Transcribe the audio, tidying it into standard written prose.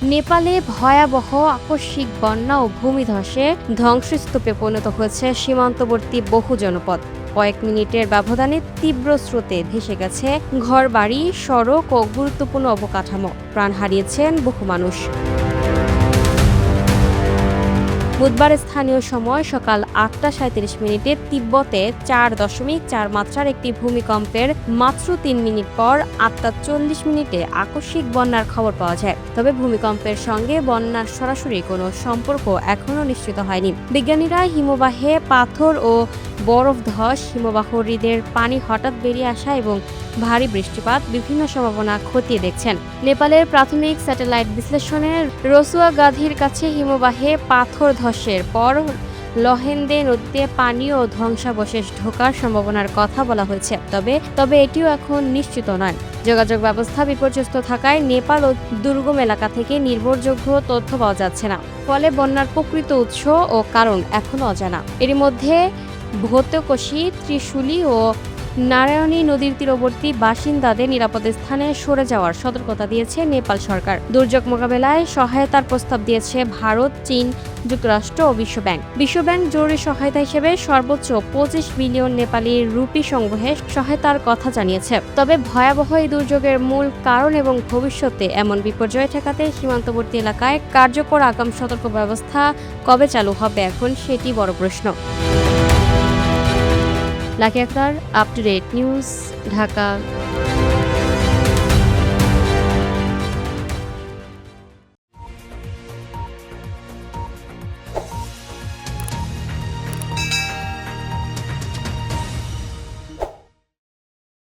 নেপালে ভয়াবহ আকস্মিক বন্যা ও ভূমিধসে ধ্বংসস্তূপে পরিণত হয়েছে সীমান্তবর্তী বহু জনপদ। কয়েক মিনিটের ব্যবধানে তীব্র স্রোতে ভেসে গেছে ঘরবাড়ি, সড়ক ও গুরুত্বপূর্ণ অবকাঠামো। প্রাণ হারিয়েছেন বহু মানুষ। বুধবার স্থানীয় সময় সকাল ৮টা ৩৭ তিব্বতে ৪.৪ মাত্রার একটি ভূমিকম্পের মাত্র ৩ মিনিট পর ৮টা ৪০ আকস্মিক বন্যার খবর পাওয়া যায়। তবে ভূমিকম্পের সঙ্গে বন্যার সরাসরি কোনো সম্পর্ক এখনও নিশ্চিত হয়নি। বিজ্ঞানীরা হিমবাহে পাথর ও বরফ ধস, হিমবাহ হ্রদের পানি হঠাৎ বেরিয়ে আসা এবং ভারী বৃষ্টিপাত বিভিন্ন সম্ভাবনা খতিয়ে দেখছেন। নেপালের প্রাথমিক স্যাটেলাইট বিশ্লেষণে রসুয়া গাধীর কাছে হিমবাহে পাথর ধসের পর লহেন্দে নদীতে পানি ও ধ্বংসাবশেষ ঢোকার সম্ভাবনার কথা বলা হয়েছে। তবে এটিও এখন নিশ্চিত নয়। যোগাযোগ ব্যবস্থা বিপর্যস্ত থাকায় নেপাল ও দুর্গম এলাকা থেকে নির্ভরযোগ্য তথ্য পাওয়া যাচ্ছে না। ফলে বন্যার প্রকৃত উৎস ও কারণ এখনও অজানা। এর মধ্যে ভৌতকোশী, ত্রিশূলী ও নারায়ণী নদীর তীরবর্তী বাসিন্দাদের নিরাপদ স্থানে সরে যাওয়ার সতর্কতা দিয়েছে নেপাল সরকার। দুর্যোগ মোকাবেলায় সহায়তার প্রস্তাব দিয়েছে ভারত, চীন, যুক্তরাষ্ট্র ও বিশ্বব্যাংক। বিশ্বব্যাংক জরুরি সহায়তা হিসেবে সর্বোচ্চ ২৫ বিলিয়ন নেপালি রুপি সংগ্রহে সহায়তার কথা জানিয়েছে। তবে ভয়াবহ এই দুর্যোগের মূল কারণ এবং ভবিষ্যতে এমন বিপর্যয় ঠেকাতে সীমান্তবর্তী এলাকায় কার্যকর আগাম সতর্ক ব্যবস্থা কবে চালু হবে, এখন সেটি বড় প্রশ্ন। Lucky Akter, up to date news, Dhaka.